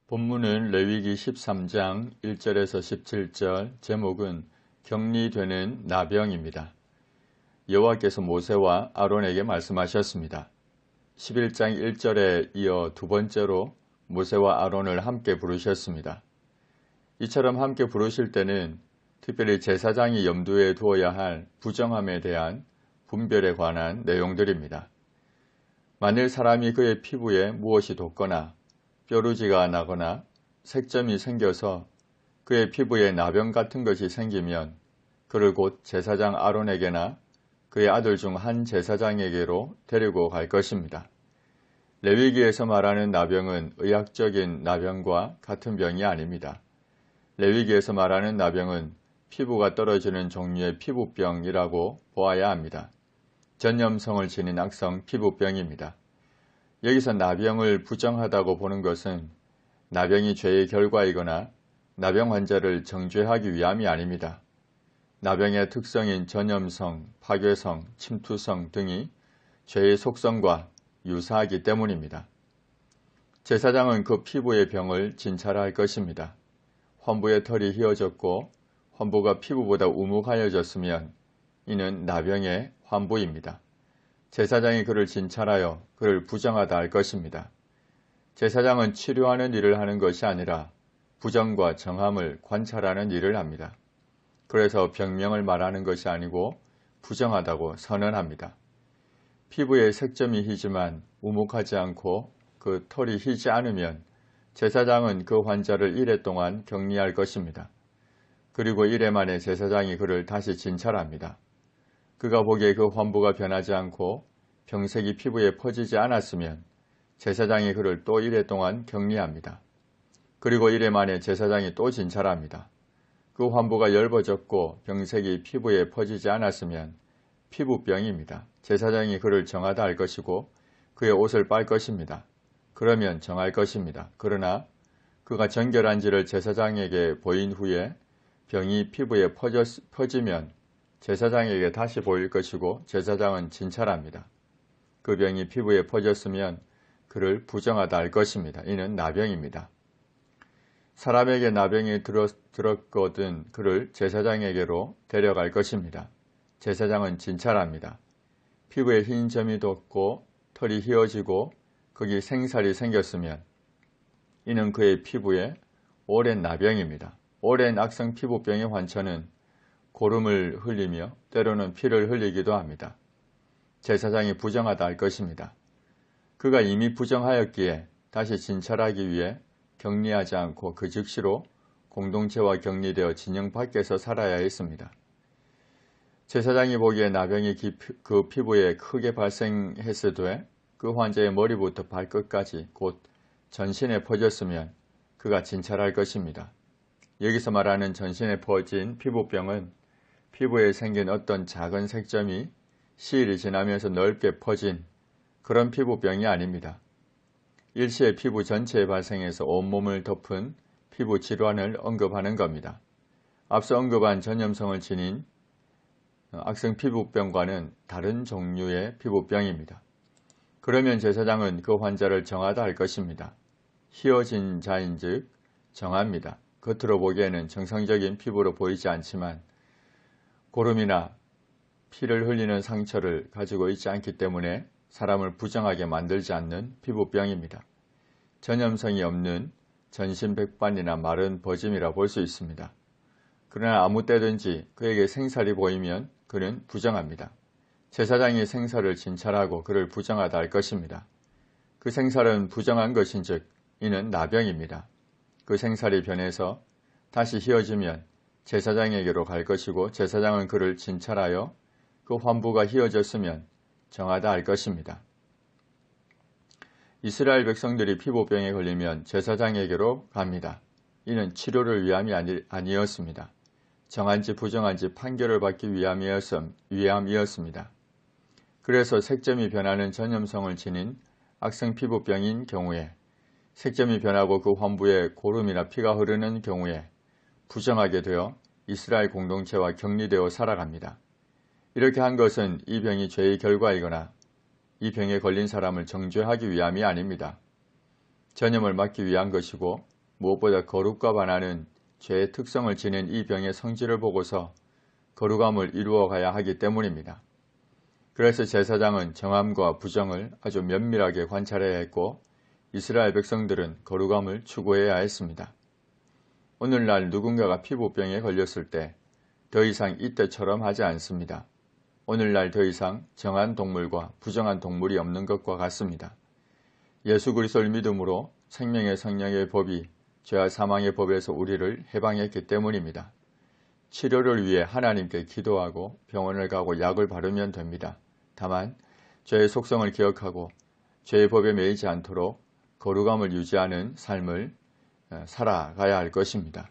본문은 레위기 13장 1절에서 17절, 제목은 격리되는 나병입니다. 여호와께서 모세와 아론에게 말씀하셨습니다. 11장 1절에 이어 두 번째로 모세와 아론을 함께 부르셨습니다. 이처럼 함께 부르실 때는 특별히 제사장이 염두에 두어야 할 부정함에 대한 분별에 관한 내용들입니다. 만일 사람이 그의 피부에 무엇이 돋거나 뾰루지가 나거나 색점이 생겨서 그의 피부에 나병 같은 것이 생기면 그를 곧 제사장 아론에게나 그의 아들 중 한 제사장에게로 데리고 갈 것입니다. 레위기에서 말하는 나병은 의학적인 나병과 같은 병이 아닙니다. 레위기에서 말하는 나병은 피부가 떨어지는 종류의 피부병이라고 보아야 합니다. 전염성을 지닌 악성 피부병입니다. 여기서 나병을 부정하다고 보는 것은 나병이 죄의 결과이거나 나병 환자를 정죄하기 위함이 아닙니다. 나병의 특성인 전염성, 파괴성, 침투성 등이 죄의 속성과 유사하기 때문입니다. 제사장은 그 피부의 병을 진찰할 것입니다. 환부의 털이 휘어졌고 환부가 피부보다 우묵하여졌으면 이는 나병의 환부입니다. 제사장이 그를 진찰하여 그를 부정하다 할 것입니다. 제사장은 치료하는 일을 하는 것이 아니라 부정과 정함을 관찰하는 일을 합니다. 그래서 병명을 말하는 것이 아니고 부정하다고 선언합니다. 피부에 색점이 희지만 우묵하지 않고 그 털이 희지 않으면 제사장은 그 환자를 이래 동안 격리할 것입니다. 그리고 이래 만에 제사장이 그를 다시 진찰합니다. 그가 보기에 그 환부가 변하지 않고 병색이 피부에 퍼지지 않았으면 제사장이 그를 또 이래 동안 격리합니다. 그리고 이래 만에 제사장이 또 진찰합니다. 그 환부가 엷어졌고 병색이 피부에 퍼지지 않았으면 피부병입니다. 제사장이 그를 정하다 할 것이고 그의 옷을 빨 것입니다. 그러면 정할 것입니다. 그러나 그가 정결한지를 제사장에게 보인 후에 병이 피부에 퍼지면 제사장에게 다시 보일 것이고 제사장은 진찰합니다. 그 병이 피부에 퍼졌으면 그를 부정하다 할 것입니다. 이는 나병입니다. 사람에게 나병이 들었거든 그를 제사장에게로 데려갈 것입니다. 제사장은 진찰합니다. 피부에 흰 점이 돋고 털이 휘어지고 거기 생살이 생겼으면 이는 그의 피부에 오랜 나병입니다. 오랜 악성 피부병의 환처는 고름을 흘리며 때로는 피를 흘리기도 합니다. 제사장이 부정하다 할 것입니다. 그가 이미 부정하였기에 다시 진찰하기 위해 격리하지 않고 그 즉시로 공동체와 격리되어 진영 밖에서 살아야 했습니다. 제사장이 보기에 나병이 그 피부에 크게 발생했으되 그 환자의 머리부터 발끝까지 곧 전신에 퍼졌으면 그가 진찰할 것입니다. 여기서 말하는 전신에 퍼진 피부병은 피부에 생긴 어떤 작은 색점이 시일이 지나면서 넓게 퍼진 그런 피부병이 아닙니다. 일시에 피부 전체에 발생해서 온몸을 덮은 피부 질환을 언급하는 겁니다. 앞서 언급한 전염성을 지닌 악성 피부병과는 다른 종류의 피부병입니다. 그러면 제사장은 그 환자를 정하다 할 것입니다. 휘어진 자인즉 정합니다. 겉으로 보기에는 정상적인 피부로 보이지 않지만 고름이나 피를 흘리는 상처를 가지고 있지 않기 때문에 사람을 부정하게 만들지 않는 피부병입니다. 전염성이 없는 전신백반이나 마른 버짐이라 볼 수 있습니다. 그러나 아무 때든지 그에게 생살이 보이면 그는 부정합니다. 제사장이 생살을 진찰하고 그를 부정하다 할 것입니다. 그 생살은 부정한 것인즉 이는 나병입니다. 그 생살이 변해서 다시 휘어지면 제사장에게로 갈 것이고 제사장은 그를 진찰하여 그 환부가 휘어졌으면 정하다 할 것입니다. 이스라엘 백성들이 피부병에 걸리면 제사장에게로 갑니다. 이는 치료를 위함이 아니었습니다. 정한지 부정한지 판결을 받기 위함이었습니다. 그래서 색점이 변하는 전염성을 지닌 악성 피부병인 경우에 색점이 변하고 그 환부에 고름이나 피가 흐르는 경우에 부정하게 되어 이스라엘 공동체와 격리되어 살아갑니다. 이렇게 한 것은 이 병이 죄의 결과이거나 이 병에 걸린 사람을 정죄하기 위함이 아닙니다. 전염을 막기 위한 것이고 무엇보다 거룩과 반하는 죄의 특성을 지닌 이 병의 성질을 보고서 거룩함을 이루어 가야 하기 때문입니다. 그래서 제사장은 정함과 부정을 아주 면밀하게 관찰해야 했고 이스라엘 백성들은 거룩함을 추구해야 했습니다. 오늘날 누군가가 피부병에 걸렸을 때 더 이상 이때처럼 하지 않습니다. 오늘날 더 이상 정한 동물과 부정한 동물이 없는 것과 같습니다. 예수 그리스도를 믿음으로 생명의 성령의 법이 죄와 사망의 법에서 우리를 해방했기 때문입니다. 치료를 위해 하나님께 기도하고 병원을 가고 약을 바르면 됩니다. 다만 죄의 속성을 기억하고 죄의 법에 매이지 않도록 거룩함을 유지하는 삶을 살아가야 할 것입니다.